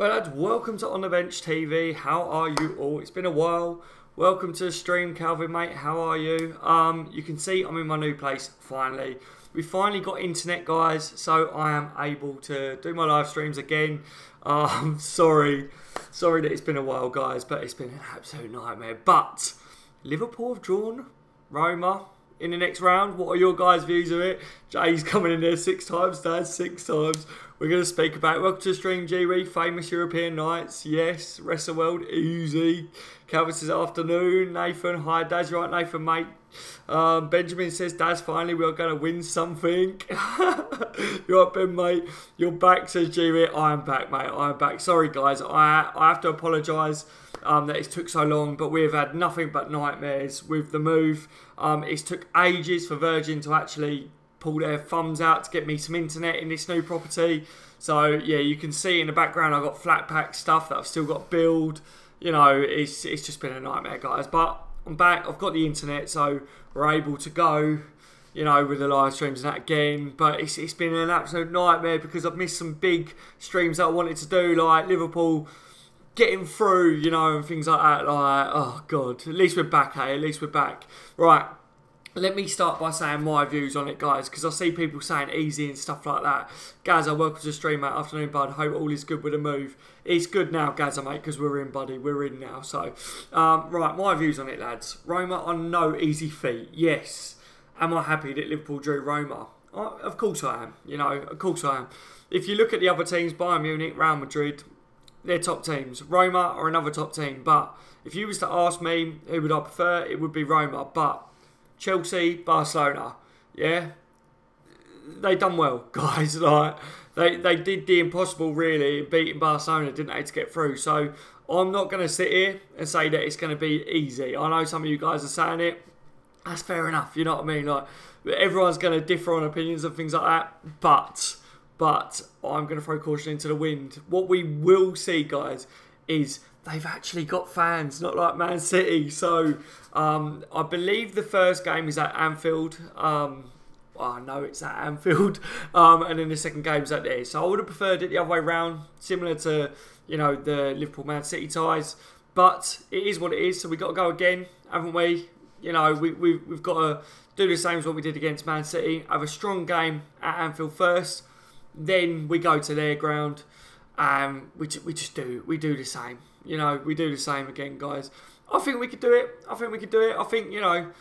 Right lads, welcome to On The Bench TV. How are you all? It's been a while. Welcome to the stream, Calvin mate. How are you? You can see I'm in my new place finally. We finally got internet, guys, so I am able to do my live streams again. Sorry that it's been a while, guys, but it's been an absolute nightmare. But Liverpool have drawn Roma in the next round. What are your guys' views of it? Jay's coming in there 6 times, Dad, 6 times. We're going to speak about it. Welcome to the stream, G-Reed. Famous European nights. Yes. Rest of the world. Easy. Calvin says afternoon. Nathan. Hi, Daz. You right, Nathan, mate? Benjamin says, Daz, finally we are going to win something. You right, Ben, mate? You're back, says G-Reed. I am back, mate. I am back. Sorry, guys. I have to apologise that it took so long, but we've had nothing but nightmares with the move. It's took ages for Virgin to actually pull their thumbs out to get me some internet in this new property. So yeah, you can see in the background I've got flat pack stuff that I've still got to build. You know, it's just been a nightmare, guys. But I'm back. I've got the internet, so we're able to go, you know, with the live streams and that again. But it's been an absolute nightmare because I've missed some big streams that I wanted to do, like Liverpool getting through, you know, and things like that. Like, oh god, at least we're back, eh? At least we're back. Right. Let me start by saying my views on it, guys, because I see people saying easy and stuff like that. Gaza, welcome to the stream, mate. Afternoon, bud. Hope all is good with the move. It's good now, Gaza, mate, because we're in, buddy. We're in now. So, right, my views on it, lads. Roma on no easy feat. Yes. Am I happy that Liverpool drew Roma? Of course I am. You know, of course I am. If you look at the other teams, Bayern Munich, Real Madrid, they're top teams. Roma are another top team. But if you was to ask me who would I prefer, it would be Roma. But Chelsea, Barcelona, yeah, they done well, guys. Like they did the impossible, really, beating Barcelona, didn't they, to get through. So I'm not going to sit here and say that it's going to be easy. I know some of you guys are saying it. That's fair enough. You know what I mean? Like everyone's going to differ on opinions and things like that. But I'm going to throw caution into the wind. What we will see, guys, is they've actually got fans, not like Man City. So I believe the first game is at Anfield. I know it's at Anfield. And then the second game's at there. So I would have preferred it the other way round, similar to, you know, the Liverpool-Man City ties. But it is what it is. So we've got to go again, haven't we? You know, we've got to do the same as what we did against Man City. Have a strong game at Anfield first. Then we go to their ground. We do the same. You know, we do the same again, guys. I think we could do it. I think, you know,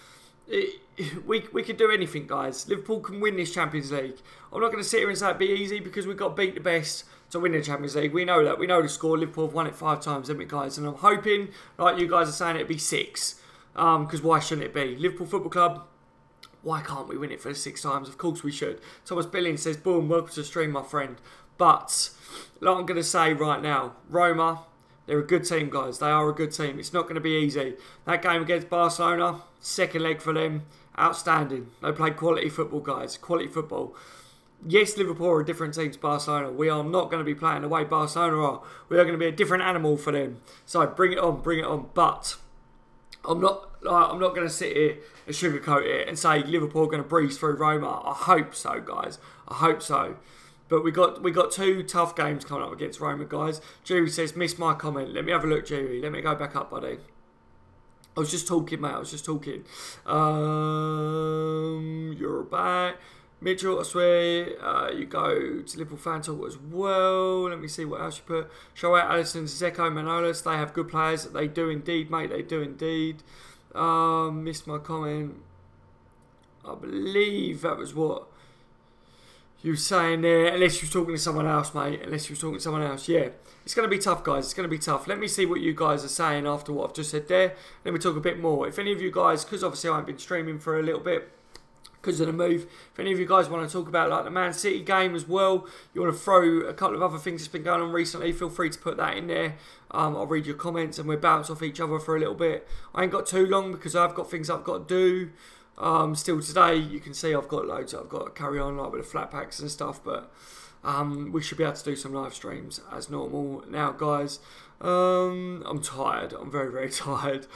we could do anything, guys. Liverpool can win this Champions League. I'm not going to sit here and say it'd be easy because we've got to beat the best to win the Champions League. We know that. We know the score. Liverpool have won it 5 times, haven't we, guys? And I'm hoping, like you guys are saying, it'd be 6. Because why shouldn't it be? Liverpool Football Club, why can't we win it for the 6 times? Of course we should. Thomas Billings says, boom, welcome to the stream, my friend. But, like I'm going to say right now, Roma, they're a good team, guys. They are a good team. It's not going to be easy. That game against Barcelona, second leg for them, outstanding. They played quality football, guys. Quality football. Yes, Liverpool are a different team to Barcelona. We are not going to be playing the way Barcelona are. We are going to be a different animal for them. So bring it on, bring it on. But I'm not going to sit here and sugarcoat it and say Liverpool are going to breeze through Roma. I hope so, guys. I hope so. But we got 2 tough games coming up against Roma, guys. Jerry says, missed my comment. Let me have a look, Jerry. Let me go back up, buddy. I was just talking, mate. I was just talking. You're back. Mitchell, I swear, you go to Liverpool fan talk as well. Let me see what else you put. Show out Alisson, Zeko, Manolas. They have good players. They do indeed, mate. They do indeed. Missed my comment. I believe that was what you were saying there. Unless you were talking to someone else, mate. Unless you were talking to someone else. Yeah. It's going to be tough, guys. It's going to be tough. Let me see what you guys are saying after what I've just said there. Let me talk a bit more. If any of you guys, because obviously I haven't been streaming for a little bit, because of the move. If any of you guys want to talk about like the Man City game as well, you want to throw a couple of other things that's been going on recently, feel free to put that in there. I'll read your comments and we'll bounce off each other for a little bit. I ain't got too long because I've got things I've got to do. Still today, you can see I've got loads I've got to carry on, like with the flat packs and stuff, but we should be able to do some live streams as normal now, guys. I'm tired. I'm very, very tired.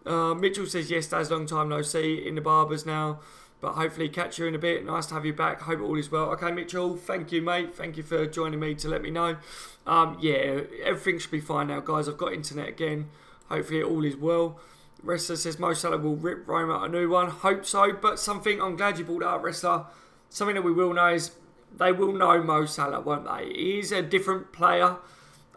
Mitchell says, yes, Daz, long time no see in the barbers now. But hopefully catch you in a bit. Nice to have you back. Hope all is well. Okay, Mitchell, thank you, mate. Thank you for joining me to let me know. Yeah, everything should be fine now, guys. I've got internet again. Hopefully all is well. Wrestler says Mo Salah will rip Roma a new one. Hope so. But something, I'm glad you brought that up, Wrestler. Something that we will know is they will know Mo Salah, won't they? He is a different player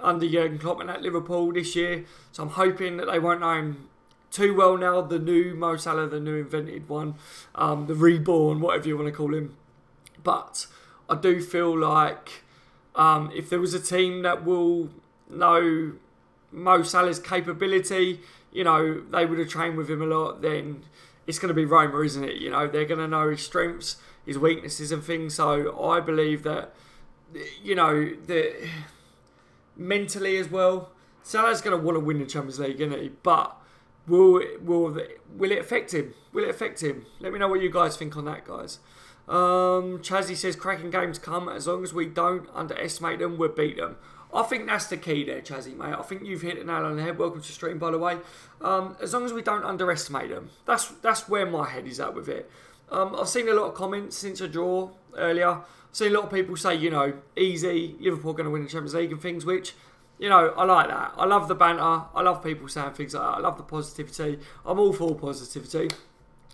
under Jurgen Klopp and at Liverpool this year. So I'm hoping that they won't know him too well now. The new Mo Salah, the new invented one, the reborn, whatever you want to call him. But I do feel like if there was a team that will know Mo Salah's capability, you know, they would have trained with him a lot, then it's going to be Roma, isn't it? You know, they're going to know his strengths, his weaknesses and things. So I believe that, you know, that mentally as well, Salah's going to want to win the Champions League, isn't he? But will it affect him? Will it affect him? Let me know what you guys think on that, guys. Chazzy says cracking games come as long as we don't underestimate them, we'll beat them. I think that's the key there, Chazzy, mate. I think you've hit the nail on the head. Welcome to the stream, by the way. As long as we don't underestimate them, that's where my head is at with it. I've seen a lot of comments since a draw earlier. I've seen a lot of people say, you know, easy, Liverpool going to win the Champions League and things, which, you know, I like that. I love the banter. I love people saying things like that. I love the positivity. I'm all for positivity.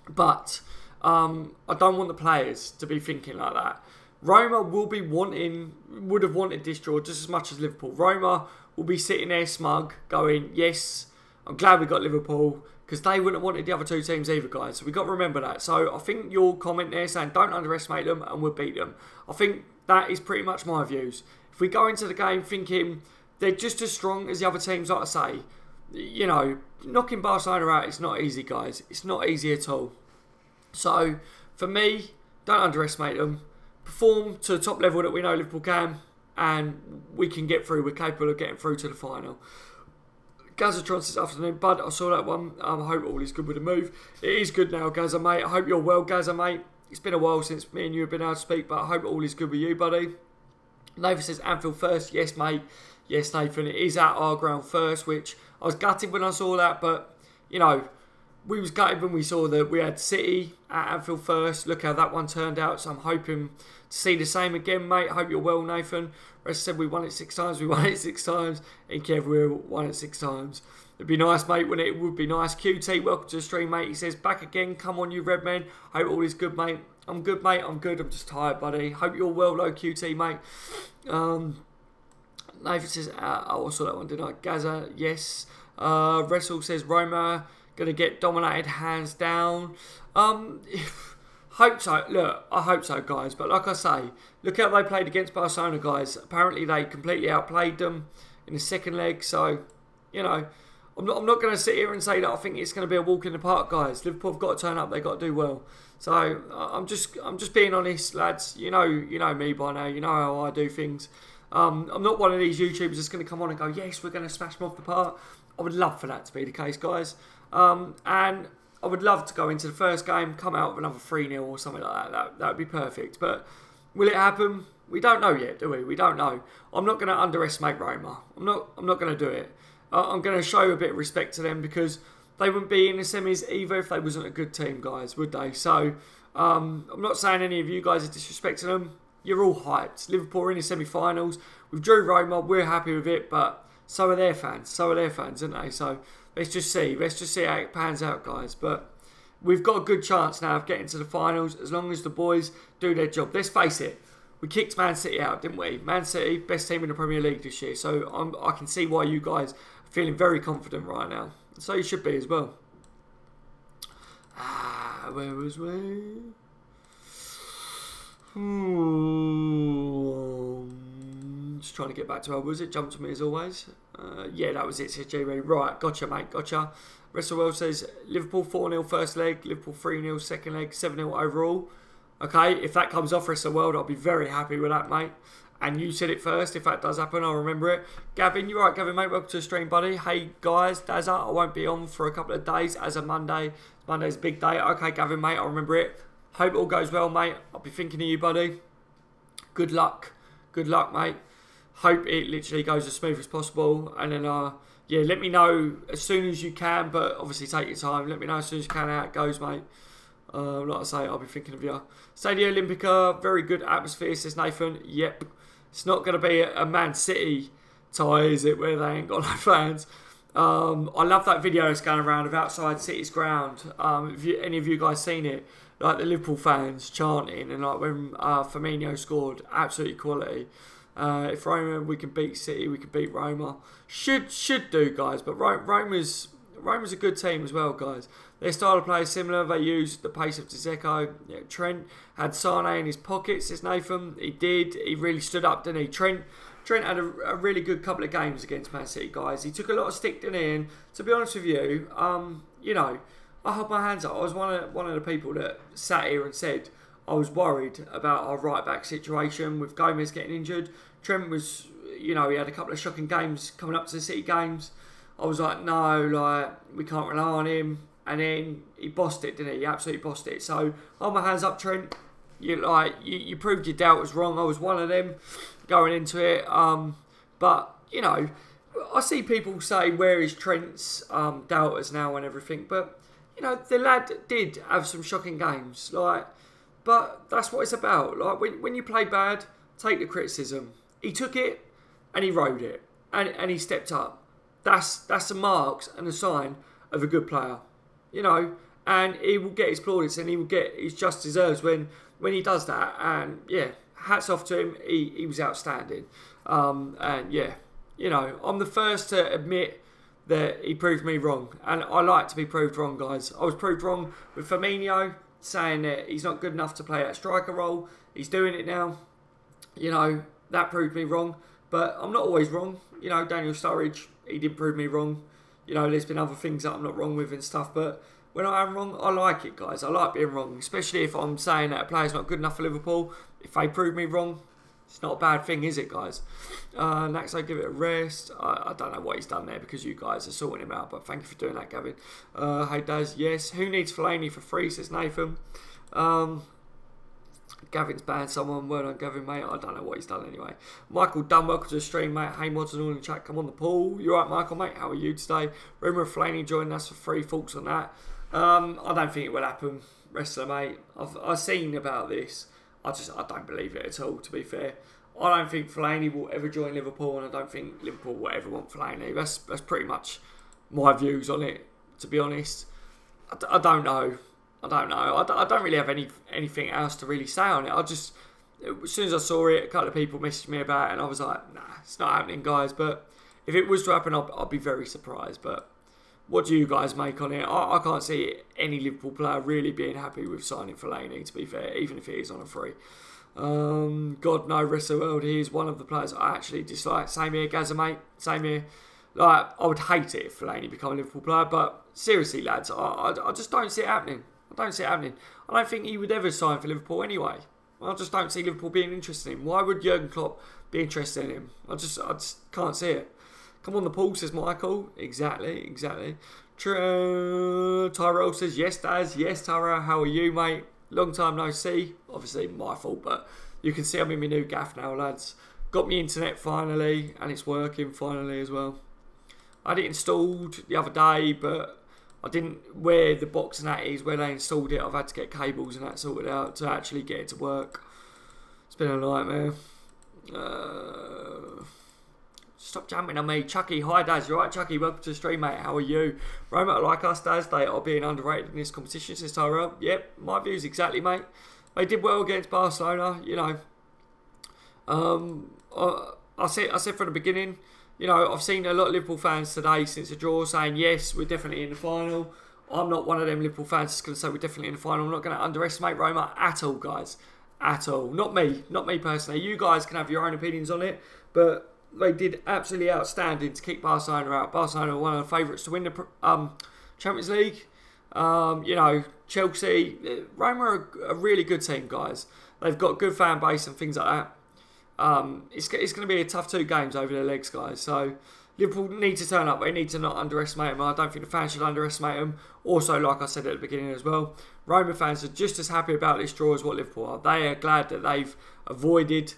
But I don't want the players to be thinking like that. Roma would have wanted this draw just as much as Liverpool. Roma will be sitting there smug, going, yes, I'm glad we got Liverpool, because they wouldn't have wanted the other two teams either, guys. So we've got to remember that. So I think your comment there saying don't underestimate them and we'll beat them, I think that is pretty much my views. If we go into the game thinking they're just as strong as the other teams, like I say, you know, knocking Barcelona out is not easy, guys. It's not easy at all. So for me, don't underestimate them. Perform to the top level that we know Liverpool can, and we can get through. We're capable of getting through to the final. Gazatron says afternoon, bud. I saw that one. I hope all is good with the move. It is good now, Gaza, mate. I hope you're well, Gaza, mate. It's been a while since me and you have been able to speak, but I hope all is good with you, buddy. Nathan says Anfield first. Yes, mate. Yes, Nathan. It is at our ground first, which I was gutted when I saw that, but, you know, we was gutted when we saw that we had City at Anfield first. Look how that one turned out. So I'm hoping to see the same again, mate. I hope you're well, Nathan. Rest said we won it 6 times. We won it 6 times. And Kev, we won it 6 times. It'd be nice, mate. When it would be nice. QT, welcome to the stream, mate. He says back again. Come on, you red men. Hope all is good, mate. I'm good, mate. I'm good. I'm just tired, buddy. Hope you're well, though, QT, mate. Nathan says, I saw that one, didn't I? Gaza, yes. Wrestle says Roma going to get dominated hands down. Hope so. Look, I hope so, guys. But like I say, look how they played against Barcelona, guys. Apparently, they completely outplayed them in the second leg. So, you know, I'm not going to sit here and say that I think it's going to be a walk in the park, guys. Liverpool have got to turn up. They've got to do well. So I'm just being honest, lads. You know me by now. You know how I do things. I'm not one of these YouTubers that's going to come on and go, yes, we're going to smash them off the park. I would love for that to be the case, guys. And I would love to go into the first game, come out with another 3-0 or something like that. That would be perfect. But will it happen? We don't know yet, do we? We don't know. I'm not going to underestimate Roma. I'm not going to do it. I'm going to show a bit of respect to them because they wouldn't be in the semis either if they wasn't a good team, guys, would they? So I'm not saying any of you guys are disrespecting them. You're all hyped. Liverpool are in the semi-finals. We've drew Roma. We're happy with it, but so are their fans. So are their fans, aren't they? So let's just see. Let's just see how it pans out, guys. But we've got a good chance now of getting to the finals as long as the boys do their job. Let's face it. We kicked Man City out, didn't we? Man City, best team in the Premier League this year. So I can see why you guys are feeling very confident right now. So you should be as well. Where was we? Just trying to get back to where was it? Jumped to me as always. Yeah, that was it, says J-Ray. Right, gotcha, mate, gotcha. Russell says Liverpool 4-0 first leg, Liverpool 3-0 second leg, 7-0 overall. Okay, if that comes off rest of the world, I'll be very happy with that, mate. And you said it first. If that does happen, I'll remember it. Gavin, you're right, Gavin, mate. Welcome to the stream, buddy. Hey, guys, Dazza, I won't be on for a couple of days as a Monday. Monday's a big day. Okay, Gavin, mate, I'll remember it. Hope it all goes well, mate. I'll be thinking of you, buddy. Good luck. Good luck, mate. Hope it literally goes as smooth as possible. And then, yeah, let me know as soon as you can. But obviously, take your time. Let me know as soon as you can how it goes, mate. Like I say, I'll be thinking of you. Stadio Olimpica, very good atmosphere, says Nathan. Yep. It's not going to be a Man City tie, is it, where they ain't got no fans. I love that video that's going around of outside City's ground. If any of you guys seen it, like the Liverpool fans chanting, and like when Firmino scored, absolutely quality. If Roma, we can beat City, we can beat Roma. Should do, guys. But Roma's a good team as well, guys. Their style of play is similar. They use the pace of Dzeko. Yeah, Trent had Sane in his pocket, says Nathan. He did. He really stood up, didn't he? Trent had a really good couple of games against Man City, guys. He took a lot of stick, didn't he? And to be honest with you, you know, I hold my hands up. I was one of the people that sat here and said I was worried about our right back situation with Gomez getting injured. Trent was, you know, he had a couple of shocking games coming up to the City games. I was like, no, like, we can't rely on him. And then he bossed it, didn't he? He absolutely bossed it. So, hold my hands up, Trent. You proved your doubt was wrong. I was one of them going into it. But, you know, I see people say, where is Trent's doubters now and everything. But, you know, the lad did have some shocking games. But that's what it's about. Like, when you play bad, take the criticism. He took it and he rode it. And he stepped up. That's the marks and the sign of a good player. You know, and he will get his plaudits and he will get his just deserves when he does that. And yeah, hats off to him. He was outstanding. And yeah, you know, I'm the first to admit that he proved me wrong. And I like to be proved wrong, guys. I was proved wrong with Firmino, saying that he's not good enough to play that striker role. He's doing it now. You know, that proved me wrong. But I'm not always wrong. You know, Daniel Sturridge, he did prove me wrong. You know, there's been other things that I'm not wrong with and stuff, but when I am wrong, I like it, guys. I like being wrong, especially if I'm saying that a player's not good enough for Liverpool. If they prove me wrong, it's not a bad thing, is it, guys? Next, I give it a rest. I don't know what he's done there because you guys are sorting him out, but thank you for doing that, Gavin. Hey, Daz, yes. Who needs Fellaini for free, says Nathan. Gavin's banned someone. Word on Gavin, mate. I don't know what he's done anyway. Michael Dunn, welcome to the stream, mate. Hey, mods and all in the chat. Come on the pool. You alright, Michael, mate? How are you today? Rumour of Fellaini joining us for free. Thoughts on that? I don't think it will happen, wrestler, mate. I've seen about this. I don't believe it at all, to be fair. I don't think Fellaini will ever join Liverpool, and I don't think Liverpool will ever want Fellaini. That's pretty much my views on it, to be honest. I don't know. I don't really have anything else to really say on it. As soon as I saw it, a couple of people messaged me about it, and I was like, nah, it's not happening, guys. But if it was to happen, I'd be very surprised. But what do you guys make on it? I can't see any Liverpool player really being happy with signing Fellaini, to be fair, even if it is on a free. God, no, rest of the world, he is one of the players I actually dislike. Same here, Gaza, mate. Same here. Like, I would hate it if Fellaini became a Liverpool player, but seriously, lads, I just don't see it happening. I don't see it happening. I don't think he would ever sign for Liverpool anyway. I just don't see Liverpool being interested in him. Why would Jurgen Klopp be interested in him? I just can't see it. Come on the pool, says Michael. Exactly. Tyrell says, yes, Daz. Yes, Tyrell. How are you, mate? Long time no see. Obviously, my fault, but you can see I'm in my new gaff now, lads. Got me internet finally, and it's working finally as well. I had it installed the other day, but I didn't, where the box and that is, where they installed it, I've had to get cables and that sorted out to actually get it to work. It's been a nightmare. Stop jumping on me. Chucky, hi Daz, you alright Chucky? Welcome to the stream, mate. How are you? Roma are like us, Daz. They are being underrated in this competition, says Tyrell. Yep, my views exactly, mate. They did well against Barcelona, you know. I said from the beginning, you know, I've seen a lot of Liverpool fans today since the draw saying, yes, we're definitely in the final. I'm not one of them Liverpool fans that's going to say we're definitely in the final. I'm not going to underestimate Roma at all, guys. At all. Not me personally. You guys can have your own opinions on it, but they did absolutely outstanding to kick Barcelona out. Barcelona were one of the favourites to win the Champions League. You know, Chelsea, Roma are a really good team, guys. They've got a good fan base and things like that. It's going to be a tough 2 games over their legs, guys. So Liverpool need to turn up. They need to not underestimate them. I don't think the fans should underestimate them. Also, like I said at the beginning as well, Roma fans are just as happy about this draw as what Liverpool are. They are glad that they've avoided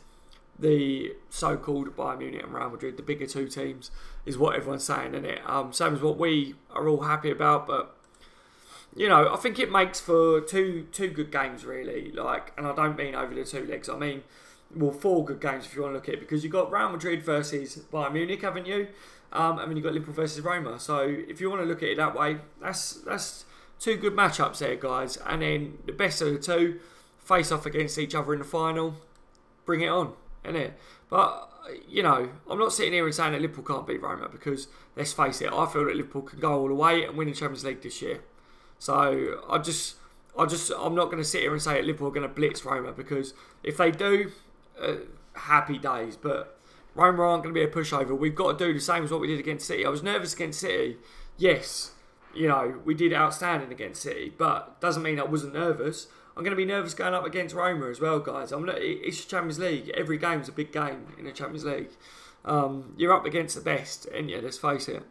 the so-called Bayern Munich and Real Madrid, the bigger 2 teams, is what everyone's saying, isn't it? Same as what we are all happy about, but you know, I think it makes for two good games really. Like, and I don't mean over the 2 legs. I mean, well, 4 good games if you want to look at it, because you've got Real Madrid versus Bayern Munich, haven't you? And then you've got Liverpool versus Roma. So if you want to look at it that way, that's 2 good matchups there, guys. And then the best of the 2 face off against each other in the final. Bring it on, innit? But, you know, I'm not sitting here and saying that Liverpool can't beat Roma, because let's face it, I feel that Liverpool can go all the way and win the Champions League this year. So I'm not going to sit here and say that Liverpool are going to blitz Roma, because if they do, happy days. But Roma aren't going to be a pushover. We've got to do the same as what we did against City. I was nervous against City. Yes, you know, we did outstanding against City, but doesn't mean I wasn't nervous. I'm going to be nervous going up against Roma as well, guys. It's the Champions League. Every game's a big game in the Champions League. You're up against the best, and yeah, let's face it.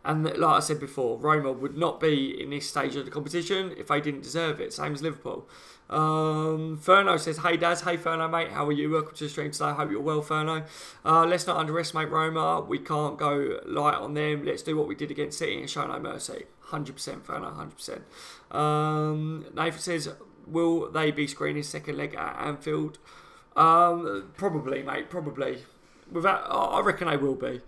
And like I said before, Roma would not be in this stage of the competition if they didn't deserve it. Same as Liverpool. Ferno says, hey Daz, hey Ferno mate, how are you? Welcome to the stream today. Hope you're well, Ferno. Let's not underestimate Roma. We can't go light on them. Let's do what we did against City and show no mercy. 100%, Ferno, 100%. Nathan says, will they be screening second leg at Anfield? Probably, mate, probably. I reckon they will be.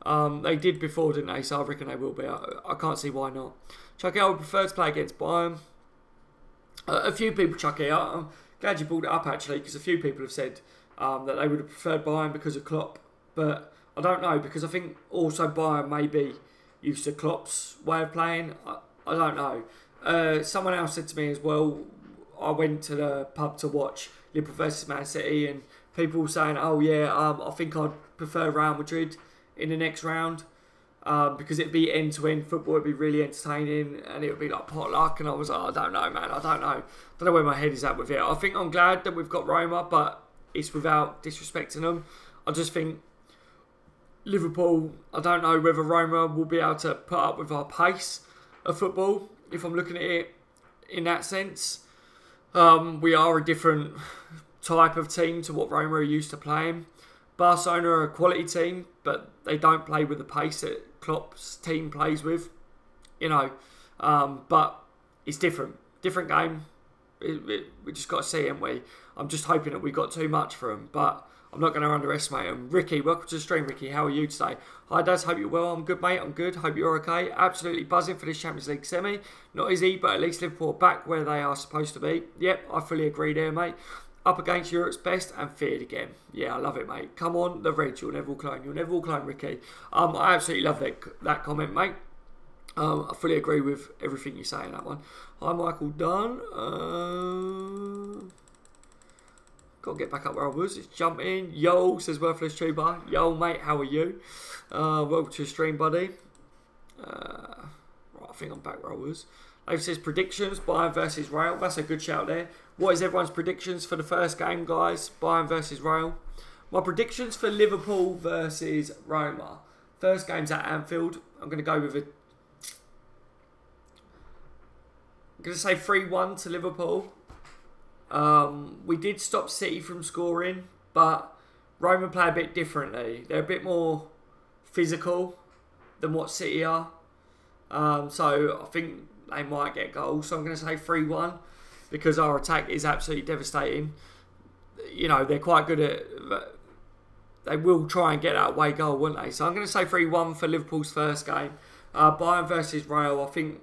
They did before, didn't they? So I reckon they will be. I can't see why not. Chuck it, I would prefer to play against Bayern. A few people, Chuck it. I'm glad you brought it up actually, because a few people have said that they would have preferred Bayern because of Klopp. But I don't know, because I think also Bayern may be used to Klopp's way of playing. I don't know. Someone else said to me as well, I went to the pub to watch Liverpool versus Man City, and people were saying, oh yeah, I think I'd prefer Real Madrid in the next round, because it'd be end-to-end football, it'd be really entertaining, and it would be like potluck. And I was like, I don't know, man, I don't know where my head is at with it. I think I'm glad that we've got Roma, but it's without disrespecting them. I just think Liverpool, I don't know whether Roma will be able to put up with our pace of football, if I'm looking at it in that sense. We are a different type of team to what Roma are used to playing. Barcelona are a quality team, but they don't play with the pace that Klopp's team plays with, you know. But it's different game. We just got to see, haven't we? I'm just hoping that we got too much for them, but I'm not going to underestimate them. Ricky, welcome to the stream, Ricky. How are you today? Hi, Daz. Hope you're well. I'm good, mate. I'm good. Hope you're okay. Absolutely buzzing for this Champions League semi. Not easy, but at least Liverpool are back where they are supposed to be. Yep, I fully agree there, mate. Up against Europe's best and feared again. Yeah, I love it, mate. Come on, the Reds. You'll never walk alone. You'll never walk alone, Ricky. I absolutely love that comment, mate. I fully agree with everything you say in that one. Hi, Michael Dunn. Got to get back up where I was. It's jump in. Yo, says Worthless Tuber. Yo, mate, how are you? Welcome to the stream, buddy. Right, I think I'm back where I was. Dave says predictions, Bayern versus Real. That's a good shout there. What is everyone's predictions for the first game, guys? Bayern versus Real. My predictions for Liverpool versus Roma. First game's at Anfield. I'm going to go with I'm going to say 3-1 to Liverpool. We did stop City from scoring, but Roma play a bit differently. They're a bit more physical than what City are. So I think they might get goals. So I'm going to say 3-1 because our attack is absolutely devastating. You know, they're quite good at... They will try and get that away goal, won't they? So I'm going to say 3-1 for Liverpool's first game. Bayern versus Real, I think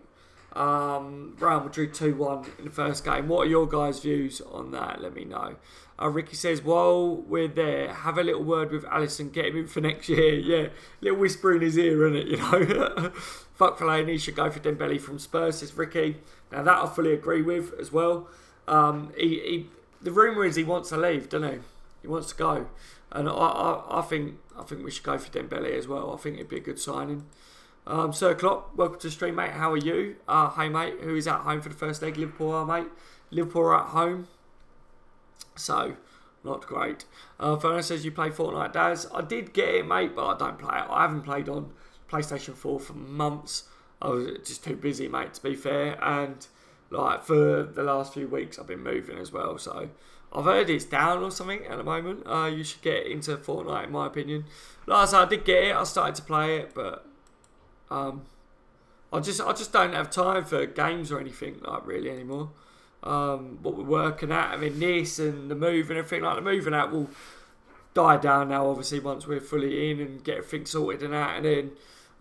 Real Madrid 2-1 in the first game. What are your guys' views on that? Let me know. Ricky says, while we're there, have a little word with Alisson, get him in for next year. Yeah, little whisper in his ear, innit, you know. Fuck Fellaini, should go for Dembele from Spurs, says Ricky. Now that I fully agree with as well. The rumour is he wants to leave, doesn't he? He wants to go. And I think we should go for Dembele as well. I think it'd be a good signing. Sir Klopp, welcome to the stream, mate. How are you? Hey, mate. Who is at home for the first leg? Liverpool are, mate. Liverpool are at home. So, not great. Fernando says you play Fortnite, Daz. I did get it, mate, but I don't play it. I haven't played on PlayStation 4 for months. I was just too busy, mate, to be fair. And, like, for the last few weeks, I've been moving as well. So, I've heard it's down or something at the moment. You should get into Fortnite, in my opinion. Like I said, I did get it. I started to play it, but... I just don't have time for games or anything like really anymore. What we're working at, I mean, this and the move and everything like the moving out will die down now. Obviously, once we're fully in and get everything sorted and out, and then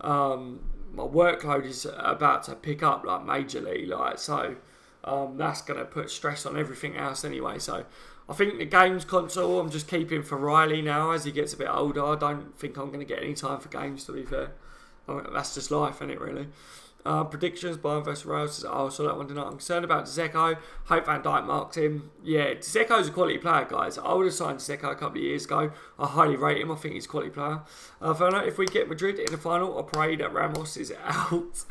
my workload is about to pick up like majorly, like so. That's going to put stress on everything else anyway. So I think the games console I'm just keeping for Riley now as he gets a bit older. I don't think I'm going to get any time for games, to be fair. That's just life, isn't it, really? Predictions, Bayern versus Real. Oh, so that one tonight. I'm concerned about Dzeko. Hope Van Dijk marked him. Yeah, Dzeko's a quality player, guys. I would have signed Dzeko a couple of years ago. I highly rate him. I think he's a quality player. If we get Madrid in the final, I pray that Ramos is out.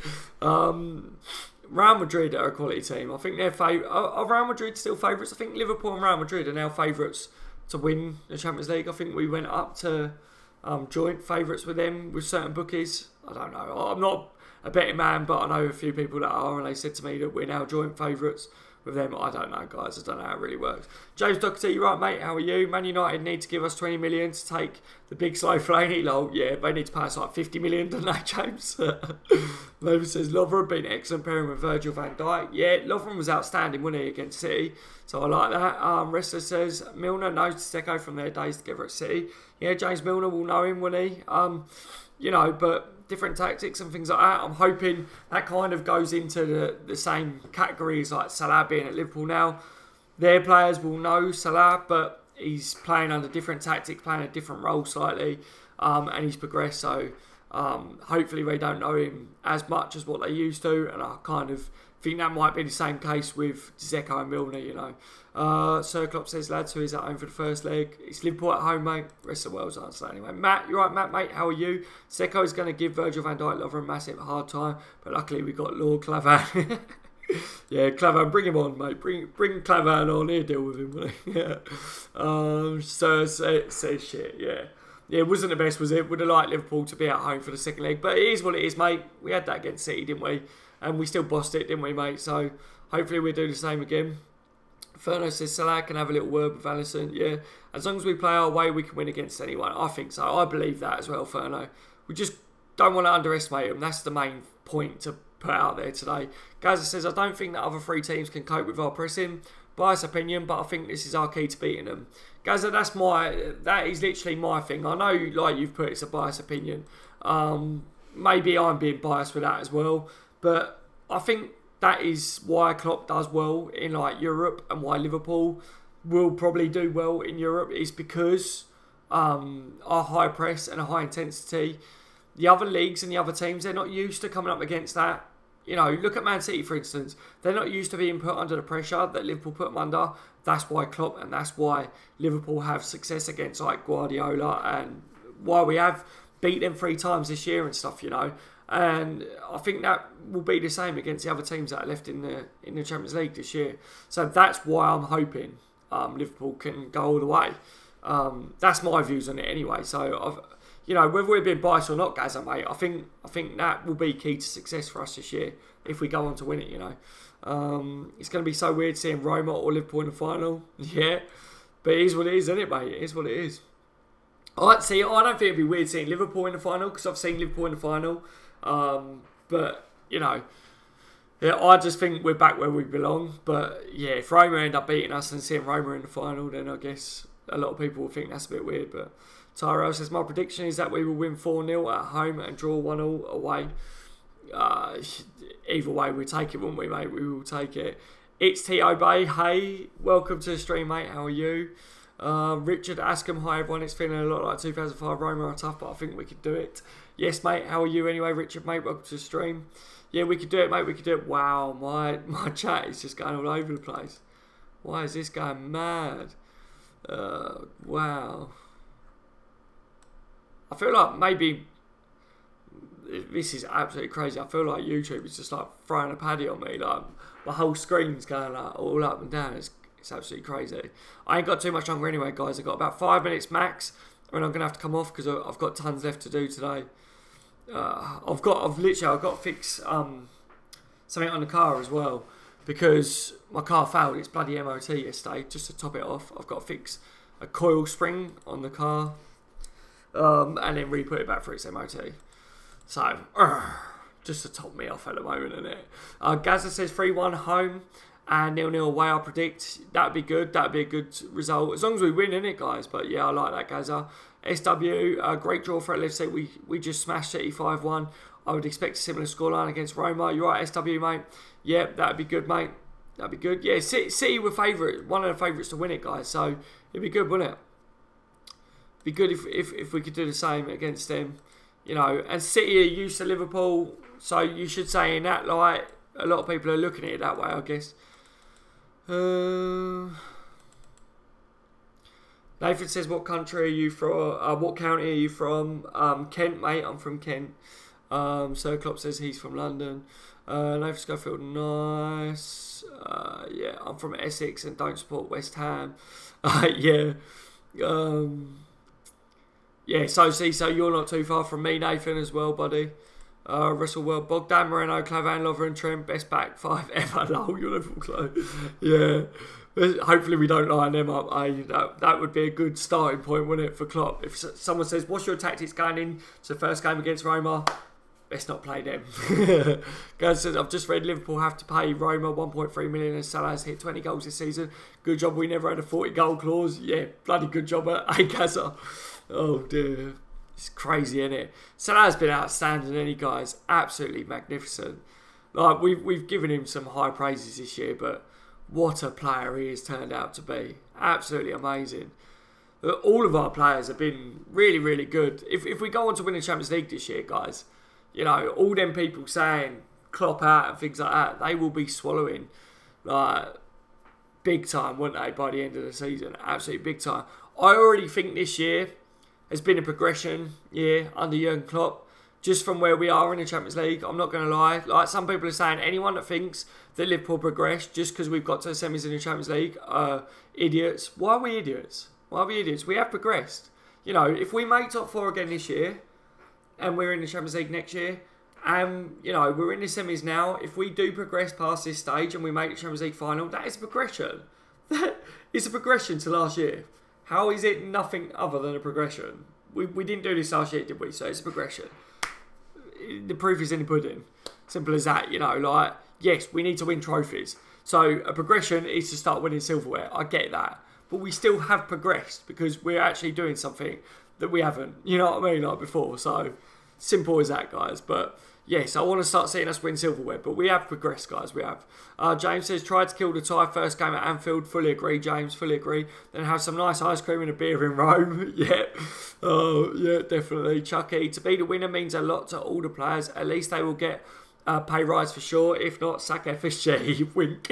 Real Madrid are a quality team. I think they're are Real Madrid still favourites? I think Liverpool and Real Madrid are now favourites to win the Champions League. I think we went up to joint favourites with them with certain bookies. I don't know. I'm not a betting man, but I know a few people that are, and they said to me that we're now joint favourites with them. I don't know, guys. I don't know how it really works. James Doherty, you right, mate? How are you? Man United need to give us 20 million to take the big slow Fellaini. Lol, yeah, they need to pay us like 50 million, don't they, James? Lover says Lovren been excellent pairing with Virgil van Dijk. Yeah, Lovren was outstanding, wasn't he, against City? So I like that. Wrestler says Milner knows Dzeko from their days together at City. Yeah, James Milner will know him, won't he? You know, but different tactics and things like that. I'm hoping that kind of goes into the same categories like Salah being at Liverpool now. Their players will know Salah, but he's playing under different tactics, playing a different role slightly, and he's progressed. So hopefully they don't know him as much as what they used to, and I kind of think that might be the same case with Dzeko and Milner, you know. Sir Klopp says, lads, who is at home for the first leg? It's Liverpool at home, mate. Rest of the world's answer anyway. Matt, you're right, Matt, mate. How are you? Dzeko is going to give Virgil van Dijk Lover a massive hard time, but luckily we got Lord Clavan. Yeah, Clavan, bring him on, mate. Bring Clavan on here, deal with him, wouldn't he? Yeah. Sir says shit, yeah. Yeah, it wasn't the best, was it? Would have liked Liverpool to be at home for the second leg, but it is what it is, mate. We had that against City, didn't we? And we still bossed it, didn't we, mate? So hopefully we'll do the same again. Ferno says Salah can have a little word with Alisson. Yeah, as long as we play our way, we can win against anyone. I think so. I believe that as well, Ferno. We just don't want to underestimate them. That's the main point to put out there today. Gaza says, I don't think that other three teams can cope with our pressing. Biased opinion, but I think this is our key to beating them. Gaza, that is literally my thing. I know, like you've put, it's a biased opinion. Maybe I'm being biased with that as well. But I think that is why Klopp does well in like Europe, and why Liverpool will probably do well in Europe is because our high press and a high intensity. The other leagues and the other teams, they're not used to coming up against that. You know, look at Man City, for instance. They're not used to being put under the pressure that Liverpool put them under. That's why Klopp and that's why Liverpool have success against like Guardiola, and why we have beat them 3 times this year and stuff, you know. And I think that will be the same against the other teams that are left in the Champions League this year. So that's why I'm hoping Liverpool can go all the way. That's my views on it anyway. So you know, whether we're being biased or not, Gaza, mate, I think that will be key to success for us this year if we go on to win it. You know, it's going to be so weird seeing Roma or Liverpool in the final. Yeah, but it is what it is, isn't it, mate? It is what it is. I don't think it'd be weird seeing Liverpool in the final because I've seen Liverpool in the final. But, you know, yeah, I just think we're back where we belong. But, yeah, if Roma end up beating us and seeing Roma in the final, then I guess a lot of people will think that's a bit weird. But Tyrell says, my prediction is that we will win 4-0 at home and draw 1-1 away. Either way, we'll take it, won't we, mate? We will take it. It's T.O. Bay. Hey, welcome to the stream, mate. How are you? Richard Askham, hi everyone. It's feeling a lot like 2005. Roma are tough, but I think we could do it. Yes, mate. How are you anyway, Richard, mate? Welcome to the stream. Yeah, we could do it, mate. We could do it. Wow, my chat is just going all over the place. Why is this going mad? Wow. I feel like maybe this is absolutely crazy. I feel like YouTube is just like throwing a paddy on me. Like my whole screen's going like all up and down. It's absolutely crazy. I ain't got too much longer anyway, guys. I've got about 5 minutes max, and I'm gonna have to come off because I've got tons left to do today. I've got to fix something on the car as well because my car failed its bloody MOT yesterday. Just to top it off, I've got to fix a coil spring on the car and then re-put it back for its MOT. So just to top me off at the moment, isn't it? Gaza says 3-1 home and 0-0 away, I predict. That'd be good. That'd be a good result. As long as we win, innit, guys? But yeah, I like that, Gaza. SW, great draw for LFC. We just smashed City 5-1. I would expect a similar scoreline against Roma. You're right, SW, mate. Yeah, that'd be good, mate. That'd be good. Yeah, City were one of the favourites to win it, guys. So it'd be good, wouldn't it? It'd be good if we could do the same against them. You know, and City are used to Liverpool, so you should say in that light, a lot of people are looking at it that way, I guess. Nathan says, what country are you from? What county are you from? Kent, mate. I'm from Kent. Sir Klopp says he's from London. Nathan Schofield, nice. Yeah, I'm from Essex and don't support West Ham. Yeah. Yeah, so you're not too far from me, Nathan, as well, buddy. Russell World, Bogdan, Moreno, Clavan, Lover and Trent, best back 5 ever. Lol, you're Liverpool close. Yeah. Hopefully we don't line them up. That would be a good starting point, wouldn't it, for Klopp? If someone says, what's your tactics going in to the first game against Roma? Let's not play them. Guys says, I've just read Liverpool have to pay Roma 1.3 million and Salah has hit 20 goals this season. Good job we never had a 40 goal clause. Yeah, bloody good job at Gaza. Oh dear. It's crazy, isn't it? Salah's been outstanding, isn't he, guys? Absolutely magnificent. Like we've given him some high praises this year, but what a player he has turned out to be. Absolutely amazing. All of our players have been really, really good. If we go on to win the Champions League this year, guys, you know, all them people saying Klopp out and things like that, they will be swallowing like big time, won't they, by the end of the season? Absolutely big time. I already think this year has been a progression year under Jurgen Klopp, just from where we are in the Champions League. I'm not going to lie. Like some people are saying, anyone that thinks that Liverpool progressed just because we've got to the semis in the Champions League, idiots. Why are we idiots? Why are we idiots? We have progressed. You know, if we make top 4 again this year, and we're in the Champions League next year, and, you know, we're in the semis now, if we do progress past this stage and we make the Champions League final, that is a progression. That is a progression to last year. How is it nothing other than a progression? We didn't do this last year, did we? So it's a progression. The proof is in the pudding. Simple as that, you know. Like, yes, we need to win trophies. So a progression is to start winning silverware. I get that. But we still have progressed because we're actually doing something that we haven't, you know what I mean, like before. So simple as that, guys. But yes, I want to start seeing us win silverware, but we have progressed, guys. We have. James says, tried to kill the tie first game at Anfield. Fully agree, James. Fully agree. Then have some nice ice cream and a beer in Rome. Yeah. Oh, yeah, definitely. Chucky, to be the winner means a lot to all the players. At least they will get pay rise for sure. If not, sack FSG. Wink.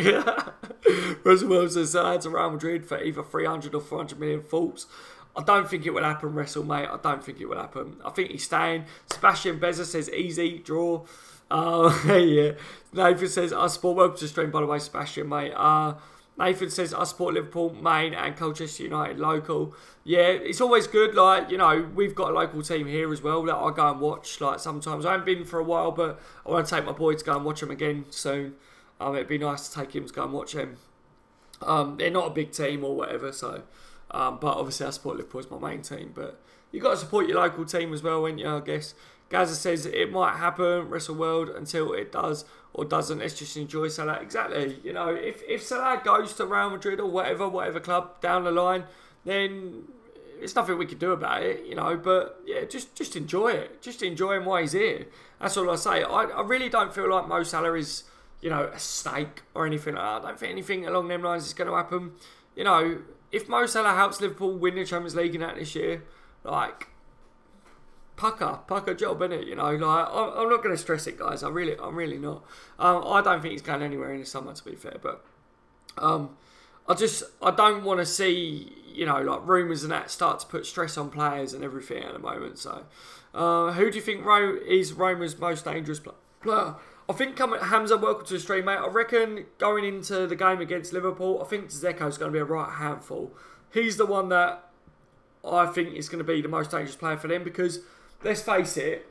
Russell Wilson says, to Real Madrid for either 300 or 400 million faults. I don't think it will happen, Wrestle, mate. I don't think it will happen. I think he's staying. Sebastian Beza says, easy, draw. Yeah. Nathan says, I support, welcome to the stream, by the way, Sebastian, mate. Nathan says, I support Liverpool, main, and Colchester United, local. Yeah, it's always good. Like, you know, we've got a local team here as well that I go and watch, like, sometimes. I haven't been for a while, but I want to take my boy to go and watch them again soon. It'd be nice to take him to go and watch them. They're not a big team or whatever, so... but obviously I support Liverpool as my main team. But you've got to support your local team as well, ain't you, I guess. Gaza says it might happen, Wrestle World, until it does or doesn't. Let's just enjoy Salah. Exactly. You know, if Salah goes to Real Madrid or whatever club down the line, then it's nothing we can do about it, you know. But yeah, just enjoy it. Just enjoy him while he's here. That's all I say. I really don't feel like Mo Salah is, you know, a stake or anything like that. I don't think anything along them lines is going to happen. You know, if Mo Salah helps Liverpool win the Champions League in that this year, like, pucker job, innit? You know, like, I'm not going to stress it, guys. I'm really not. I don't think he's going anywhere in the summer, to be fair. But I don't want to see, you know, like, rumours and that start to put stress on players and everything at the moment. So, who do you think is Roma's most dangerous player? I think Hamza, welcome to the stream, mate. I reckon going into the game against Liverpool, I think Dzeko's going to be a right handful. He's the one that I think is going to be the most dangerous player for them because, let's face it,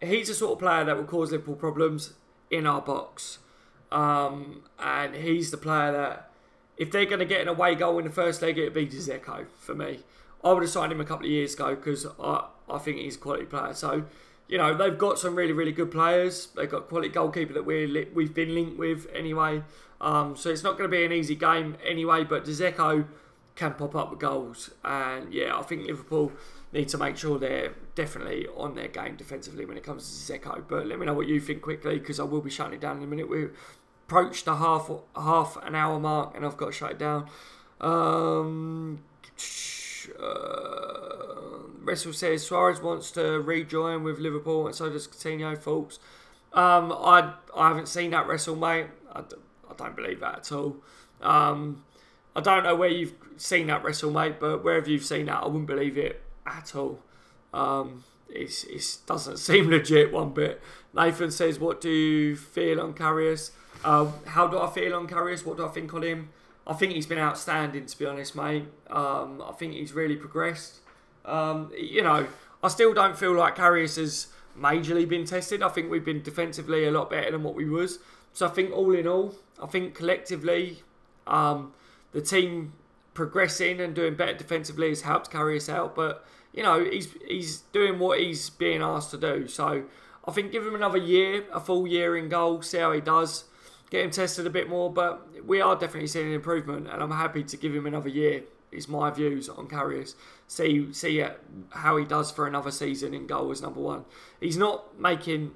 he's the sort of player that will cause Liverpool problems in our box. And he's the player that, if they're going to get an away goal in the first leg, it would be Dzeko for me. I would have signed him a couple of years ago because I think he's a quality player. So, you know, they've got some really, really good players. They've got quality goalkeeper that we've been linked with anyway. So it's not going to be an easy game anyway, but Dzeko can pop up with goals. And yeah, I think Liverpool need to make sure they're definitely on their game defensively when it comes to Dzeko. But let me know what you think quickly, because I will be shutting it down in a minute. We've approached the half an hour mark and I've got to shut it down. Wrestle says Suarez wants to rejoin with Liverpool and so does Coutinho. Thoughts? I haven't seen that wrestle, mate. I don't believe that at all. I don't know where you've seen that wrestle, mate, but wherever you've seen that, I wouldn't believe it at all. It doesn't seem legit one bit. Nathan says, what do you feel on Karius? How do I feel on Karius? What do I think on him? I think he's been outstanding, to be honest, mate. I think he's really progressed. You know, I still don't feel like Karius has majorly been tested. I think we've been defensively a lot better than what we was. So I think all in all, I think collectively, the team progressing and doing better defensively has helped Karius out. But, you know, he's doing what he's being asked to do. So I think give him another year, a full year in goal, see how he does. Get him tested a bit more, but we are definitely seeing an improvement, and I'm happy to give him another year. Is my views on Karius. See how he does for another season in goal as number one. He's not making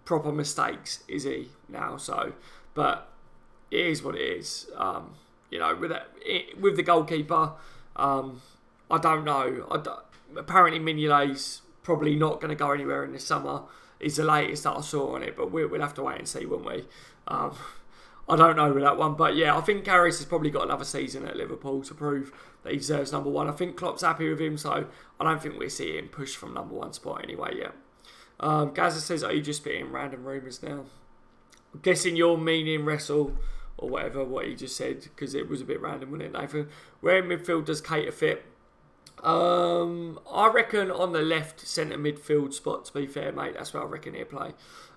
proper mistakes, is he now? So, but it is what it is. You know, with the goalkeeper, I don't know. Apparently, Mignolet's probably not going to go anywhere in the summer. Is the latest that I saw on it, but we'll have to wait and see, won't we? I don't know with that one, but yeah, I think Karius has probably got another season at Liverpool to prove that he deserves number one. I think Klopp's happy with him, so I don't think we'll see him push from number one spot anyway, yeah. Gaza says, are you just spitting random rumours now? I'm guessing you're meaning wrestle or whatever, what he just said, because it was a bit random, wasn't it, Nathan? Where in midfield does Keita fit? I reckon on the left centre midfield spot, to be fair, mate. That's where I reckon he'll play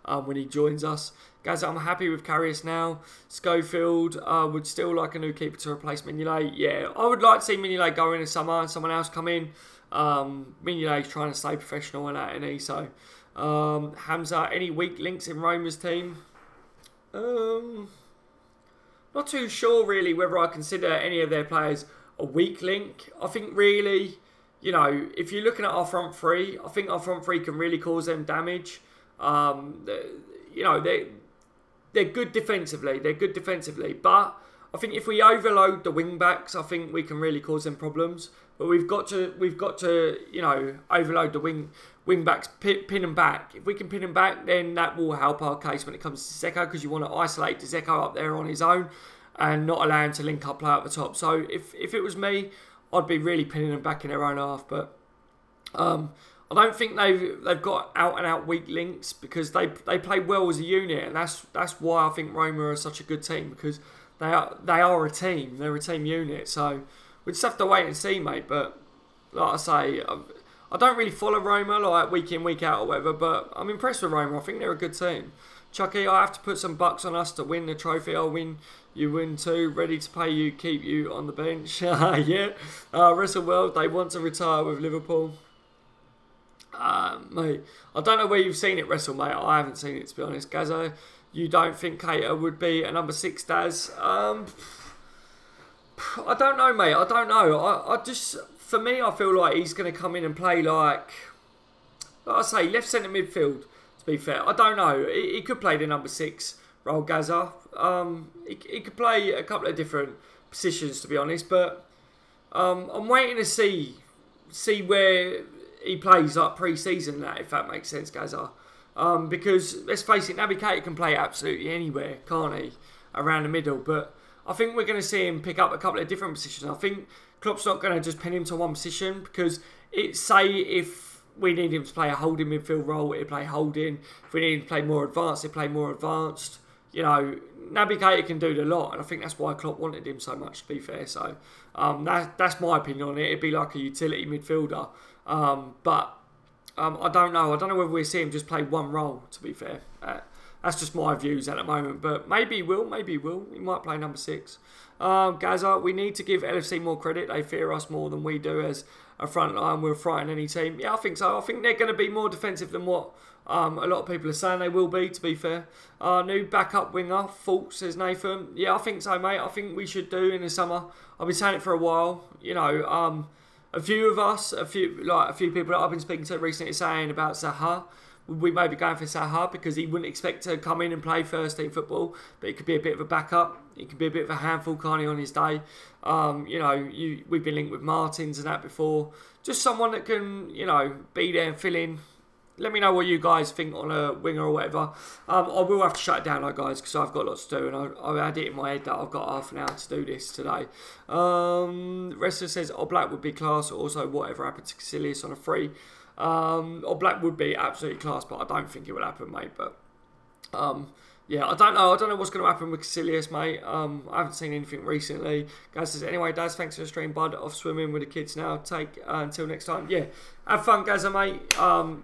when he joins us. Guys, I'm happy with Karius now. Schofield would still like a new keeper to replace Mignolet. Yeah, I would like to see Mignolet go in the summer and someone else come in. Mignolet's trying to stay professional and that, isn't he? So, Hamza, any weak links in Roma's team? Not too sure, really, whether I consider any of their players a weak link. I think really, you know, if you're looking at our front three, I think our front three can really cause them damage. You know, they're good defensively. They're good defensively, but I think if we overload the wing backs, I think we can really cause them problems. But we've got to, you know, overload the wing backs, pin them back. If we can pin them back, then that will help our case when it comes to Dzeko, because you want to isolate Dzeko up there on his own and not allow him to link up play at the top. So if it was me, I'd be really pinning them back in their own half. But I don't think they've got out and out weak links, because they play well as a unit, and that's why I think Roma are such a good team, because they are a team. They're a team unit. So we just have to wait and see, mate. But like I say, I don't really follow Roma like week in, week out or whatever, but I'm impressed with Roma. I think they're a good team. Chucky, I have to put some bucks on us to win the trophy. I'll win, you win too. Ready to pay you, keep you on the bench. Yeah. Wrestle World, they want to retire with Liverpool. Mate, I don't know where you've seen it wrestle, mate. I haven't seen it, to be honest. Gaza, you don't think Keita would be a number 6, Daz? I don't know, mate. I don't know. I just, for me, I feel like he's going to come in and play like I say, left centre midfield, to be fair. I don't know. He could play the number 6 role, Gaza. He could play a couple of different positions, to be honest. But I'm waiting to see where he plays like pre-season, if that makes sense, Gaza. Because let's face it, Naby Keita can play absolutely anywhere, can't he? Around the middle. But I think we're going to see him pick up a couple of different positions. I think Klopp's not going to just pin him to one position, because say if we need him to play a holding midfield role, he'll play holding. If we need him to play more advanced, he'll play more advanced. You know, Naby Keita can do the lot, and I think that's why Klopp wanted him so much, to be fair. So that's my opinion on it. It'd be like a utility midfielder. But I don't know. I don't know whether we'll see him just play one role, to be fair. That's just my views at the moment. But maybe he will. Maybe he will. He might play number 6. Gaza, we need to give LFC more credit. They fear us more than we do as a front line will frighten any team. Yeah, I think so. I think they're going to be more defensive than what a lot of people are saying they will be, to be fair. New backup winger, fault, says Nathan. Yeah, I think so, mate. I think we should do in the summer. I've been saying it for a while. You know, a few of us, a few people that I've been speaking to recently saying about Zaha. We may be going for Zaha because he wouldn't expect to come in and play first team football, but he could be a bit of a backup. He could be a bit of a handful, can't he, on his day? You know, we've been linked with Martins and that before. Just someone that can, you know, be there and fill in. Let me know what you guys think on a winger or whatever. I will have to shut it down, though, guys, because I've got lots to do, and I had it in my head that I've got half an hour to do this today. Wrestler says, Black would be class. Also, whatever happened to Casillas on a free. Black would be absolutely class, but I don't think it will happen, mate. But yeah, I don't know. I don't know what's going to happen with Casillas, mate. I haven't seen anything recently. Guys says, anyway, Daz, thanks for the stream, bud. Off swimming with the kids now. Take until next time. Yeah, have fun, Gaza, mate.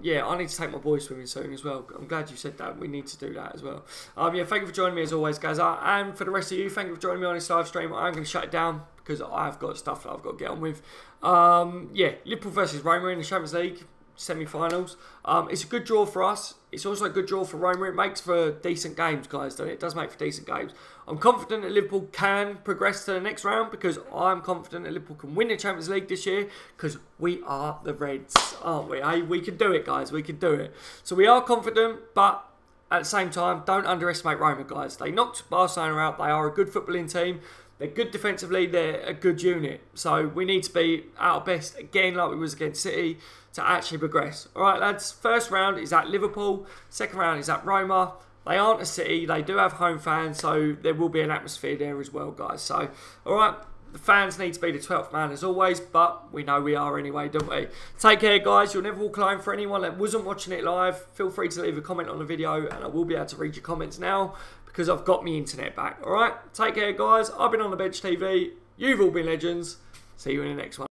Yeah, I need to take my boys swimming soon as well. I'm glad you said that. We need to do that as well. Yeah, thank you for joining me as always, Gaza. And for the rest of you, thank you for joining me on this live stream. I'm going to shut it down because I've got stuff that I've got to get on with. Yeah, Liverpool versus Roma in the Champions League semi-finals. It's a good draw for us. It's also a good draw for Roma. It makes for decent games, guys, doesn't it? It does make for decent games. I'm confident that Liverpool can progress to the next round because I'm confident that Liverpool can win the Champions League this year because we are the Reds, aren't we? Hey, we can do it, guys. We can do it. So we are confident, but at the same time, don't underestimate Roma, guys. They knocked Barcelona out. They are a good footballing team. They're good defensively. They're a good unit. So we need to be at our best again like we was against City to actually progress. All right, lads. First round is at Liverpool. Second round is at Roma. They aren't a City. They do have home fans, so there will be an atmosphere there as well, guys. So, all right, the fans need to be the 12th man as always, but we know we are anyway, don't we? Take care, guys. You'll never walk alone. For anyone that wasn't watching it live, feel free to leave a comment on the video, and I will be able to read your comments now because I've got my internet back. All right, take care, guys. I've been on the bench TV. You've all been legends. See you in the next one.